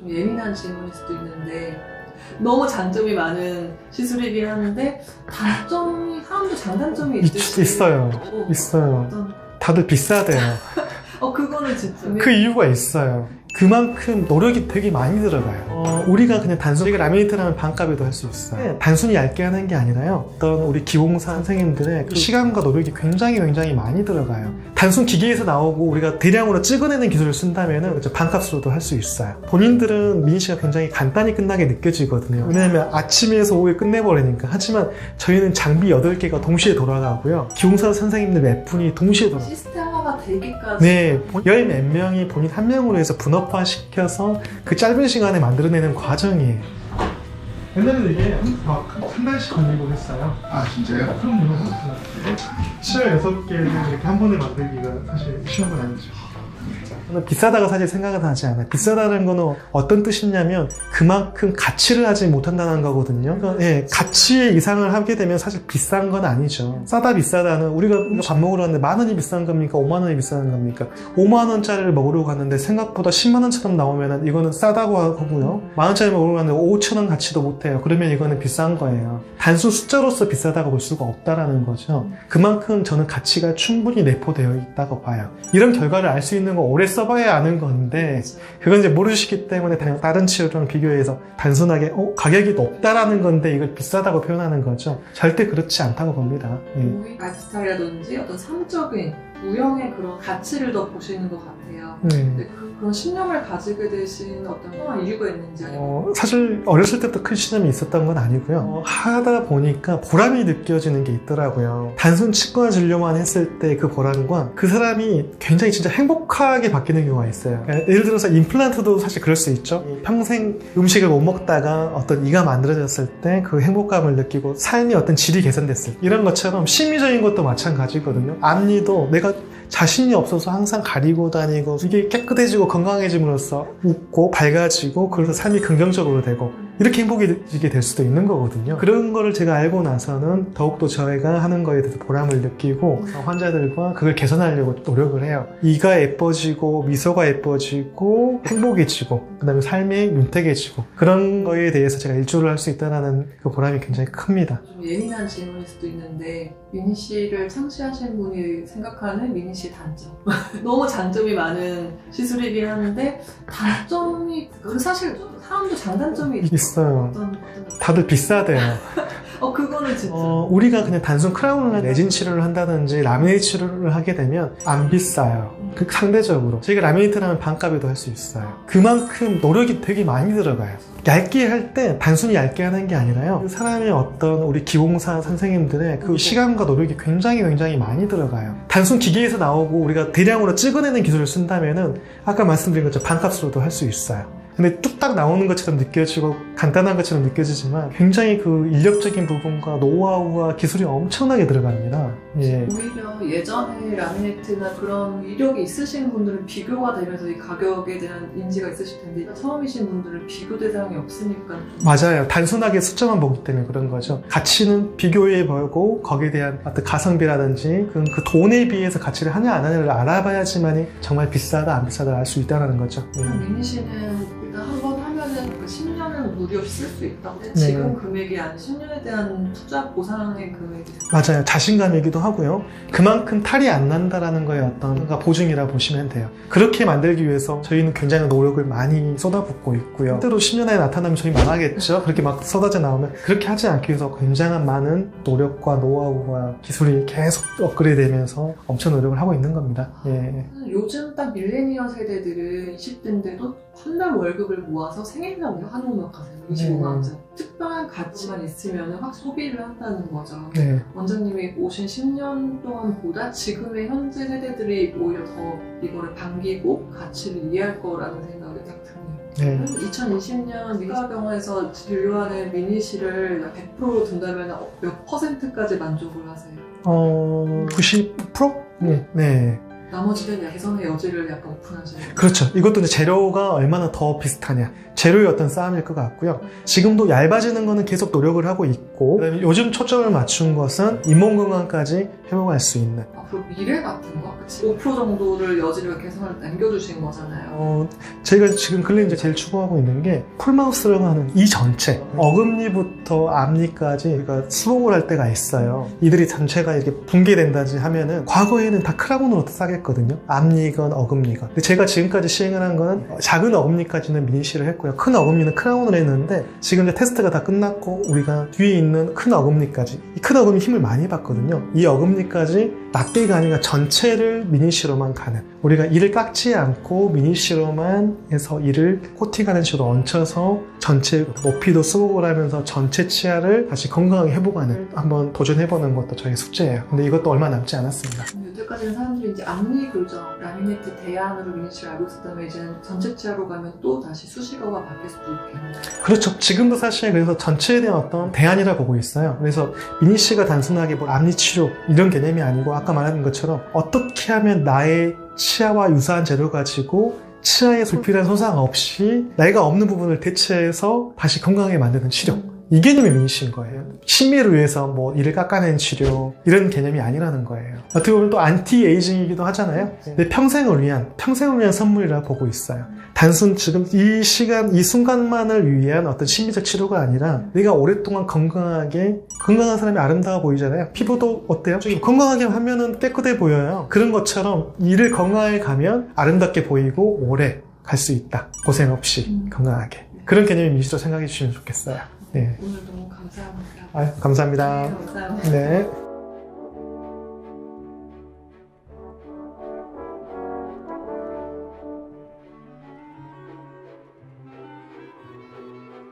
좀 예민한 질문일 수도 있는데 너무 장점이 많은 시술이긴 하는데 단점이 사람도 장단점이 있어요. 있어요. 다들 비싸대요. 그거는 진짜 그 이유가 있어요. 그만큼 노력이 되게 많이 들어가요. 우리가 그냥 단순히 라미네이트라는 반값에도 할 수 있어요. 단순히 얇게 하는 게 아니라요. 어떤 우리 기공사 선생님들의 그 시간과 노력이 굉장히 많이 들어가요. 단순 기계에서 나오고 우리가 대량으로 찍어내는 기술을 쓴다면 반값으로도 할 수 있어요. 본인들은 미니시가 굉장히 간단히 끝나게 느껴지거든요. 왜냐하면 아침에서 오후에 끝내버리니까. 하지만 저희는 장비 8개가 동시에 돌아가고요. 기공사 선생님들 몇 분이 동시에 돌아가요. 시스템화가 되기까지. 네, 열 몇 명이 본인 한 명으로 해서 분업화시켜서 그 짧은 시간에 만들어내는 과정이에요. 옛날에는 이게 한 달씩 걸리고 했어요. 아 진짜요? 그럼요. 치열 6개를 이렇게 한 번에 만들기가 사실 쉬운 건 아니죠. 저는 비싸다고 사실 생각은 하지 않아요. 비싸다는 거는 어떤 뜻이냐면 그만큼 가치를 하지 못한다는 거거든요. 그러니까 예, 가치 이상을 하게 되면 사실 비싼 건 아니죠. 싸다 비싸다는 우리가 밥 먹으러 갔는데 10,000원이 비싼 겁니까? 50,000원이 비싼 겁니까? 50,000원짜리를 먹으러 갔는데 생각보다 100,000원처럼 나오면 이거는 싸다고 하고요. 10,000원짜리 먹으러 갔는데 5,000원 가치도 못해요. 그러면 이거는 비싼 거예요. 단순 숫자로서 비싸다고 볼 수가 없다라는 거죠. 그만큼 저는 가치가 충분히 내포되어 있다고 봐요. 이런 결과를 알 수 있는 건 오래 써봐야 아는 건데 그건 이제 모르시기 때문에 다른 치료랑 비교해서 단순하게 가격이 높다라는 건데 이걸 비싸다고 표현하는 거죠. 절대 그렇지 않다고 봅니다. 우리 라이프스타일이라든지 어떤 삶적인 우영의 그런 가치를 더 보시는 것 같아요. 근데 그런 신념을 가지게 되신 어떤 이유가 있는지 아니면 사실 어렸을 때부터 큰 신념이 있었던 건 아니고요. 하다 보니까 보람이 느껴지는 게 있더라고요. 단순 치과 진료만 했을 때 그 보람과 그 사람이 굉장히 진짜 행복하게 바뀌는 경우가 있어요. 예를 들어서 임플란트도 사실 그럴 수 있죠. 평생 음식을 못 먹다가 어떤 이가 만들어졌을 때 그 행복감을 느끼고 삶의 어떤 질이 개선됐을 때 이런 것처럼 심리적인 것도 마찬가지거든요. 앞니도 내가 자신이 없어서 항상 가리고 다니고 이게 깨끗해지고 건강해짐으로써 웃고 밝아지고 그래서 삶이 긍정적으로 되고 이렇게 행복해지게 될 수도 있는 거거든요. 그런 거를 제가 알고 나서는 더욱더 저희가 하는 거에 대해서 보람을 느끼고 환자들과 그걸 개선하려고 노력을 해요. 이가 예뻐지고 미소가 예뻐지고 행복해지고 그 다음에 삶이 윤택해지고 그런 거에 대해서 제가 일조를 할 수 있다는 그 보람이 굉장히 큽니다. 좀 예민한 질문일 수도 있는데 미니씨를 창시하신 분이 생각하는 미니씨의 단점 너무 장점이 많은 시술이긴 하는데 단점이 사실 사람도 장단점이 있어요. 다들 비싸대요. 그거는 진짜 우리가 그냥 단순 크라운 레진 치료를 한다든지 라미네이트 치료를 하게 되면 안 비싸요. 상대적으로 저희가 라미네이트라는 반값에도 할 수 있어요. 그만큼 노력이 되게 많이 들어가요. 얇게 할 때 단순히 얇게 하는 게 아니라요. 그 사람의 어떤 우리 기공사 선생님들의 그 시간과 노력이 굉장히 많이 들어가요. 단순 기계에서 나오고 우리가 대량으로 찍어내는 기술을 쓴다면은 아까 말씀드린 것처럼 반값으로도 할 수 있어요. 근데 뚝딱 나오는 것처럼 느껴지고 간단한 것처럼 느껴지지만 굉장히 그 인력적인 부분과 노하우와 기술이 엄청나게 들어갑니다. 예. 오히려 예전에 라미네이트나 그런 이력이 있으신 분들은 비교가 되면서 이 가격에 대한 인지가 있으실 텐데 처음이신 분들은 비교 대상이 없으니까 맞아요. 단순하게 숫자만 보기 때문에 그런 거죠. 가치는 비교해 보고 거기에 대한 어떤 가성비라든지 그 돈에 비해서 가치를 하냐 안 하냐를 알아봐야지만이 정말 비싸다 안 비싸다 알 수 있다는 거죠. 미니씨는 일단 한번 하면은 그 10년은 무리 없이 쓸 수 있다고. 네. 지금 금액이 한 10년에 대한 투자 보상의 금액이 맞아요. 자신감이기도 하고요. 그만큼 탈이 안 난다라는 거에 어떤 보증이라 보시면 돼요. 그렇게 만들기 위해서 저희는 굉장히 노력을 많이 쏟아붓고 있고요. 실제로 10년 안에 나타나면 저희 망하겠죠. 그렇게 막 쏟아져 나오면 그렇게 하지 않기 위해서 굉장한 많은 노력과 노하우와 기술이 계속 업그레이드 되면서 엄청 노력을 하고 있는 겁니다. 예. 요즘 딱 밀레니얼 세대들은 20대인데도 한 달 월급을 모아서 생일날 한우막 하세요. 25만원짜리. 특별한 가치만 있으면 확 소비를 한다는 거죠. 네. 원장님이 오신 10년 동안보다 지금의 현재 세대들이 오히려 더 이거를 반기고 가치를 이해할 거라는 생각이 딱 드네요. 네. 2020년 미가병원에서 진료하는 미니씨를 100% 둔다면 몇 %까지 만족을 하세요? 90%? 네. 네. 나머지는 개선의 여지를 약간 오픈하시는 그렇죠. 이것도 이제 재료가 얼마나 더 비슷하냐. 재료의 어떤 싸움일 것 같고요. 지금도 얇아지는 거는 계속 노력을 하고 있고 있고, 그다음에 요즘 초점을 맞춘 것은 잇몸 건강까지 회복할 수 있는. 앞으로 미래 같은 거, 그치? 5% 정도를 여지를 개선을 남겨주신 거잖아요. 제가 지금 근래 이제 제일 추구하고 있는 게 쿨마우스라고 하는 이 전체 어금니부터 앞니까지 우리가 수복을 할 때가 있어요. 이들이 전체가 이렇게 붕괴된다지 하면은 과거에는 다 크라운으로 싸겠거든요. 앞니건 어금니건. 근데 제가 지금까지 시행을 한 거는 작은 어금니까지는 미니시를 했고요. 큰 어금니는 크라운을 했는데 지금 이제 테스트가 다 끝났고 우리가 뒤에 있는 큰 어금니까지, 이 큰 어금니 힘을 많이 받거든요. 이 어금니까지 낱개가 아니라 전체를 미니시로만 가는, 우리가 이를 깎지 않고 미니시로만 해서 이를 코팅하는 식으로 얹혀서 전체 높이도 수복을 하면서 전체 치아를 다시 건강하게 회복하는, 한번 도전해보는 것도 저희 숙제예요. 근데 이것도 얼마 남지 않았습니다. 여태까지는 사람들이 이제 앞니 교정, 라미네이트 대안으로 미니시를 알고 있었다면 이제는 전체 치아로 가면 또 다시 수식어가 바뀔 수도 있겠네요. 그렇죠. 지금도 사실 그래서 전체에 대한 어떤 대안이라 보고 있어요. 그래서 미니시가 단순하게 뭐 앞니 치료 이런 개념이 아니고 아까 말한 것처럼 어떻게 하면 나의 치아와 유사한 재료 가지고 치아에 불필요한 손상 없이 내가 없는 부분을 대체해서 다시 건강하게 만드는 치료, 이 개념이 미니시인 거예요. 심미를 위해서 뭐 이를 깎아내는 치료 이런 개념이 아니라는 거예요. 어떻게 보면 또 안티에이징이기도 하잖아요. 근데 평생을 위한 선물이라 보고 있어요. 단순 지금 이 시간, 이 순간만을 위한 어떤 심리적 치료가 아니라 내가 오랫동안 건강한 사람이 아름다워 보이잖아요. 피부도 어때요? 건강하게 하면은 깨끗해 보여요. 그런 것처럼 이를 건강하게 가면 아름답게 보이고 오래 갈 수 있다. 고생 없이 건강하게. 그런 개념의 미니시로 생각해 주시면 좋겠어요. 네. 오늘 너무 감사합니다. 감사합니다. 네, 감사합니다. 네.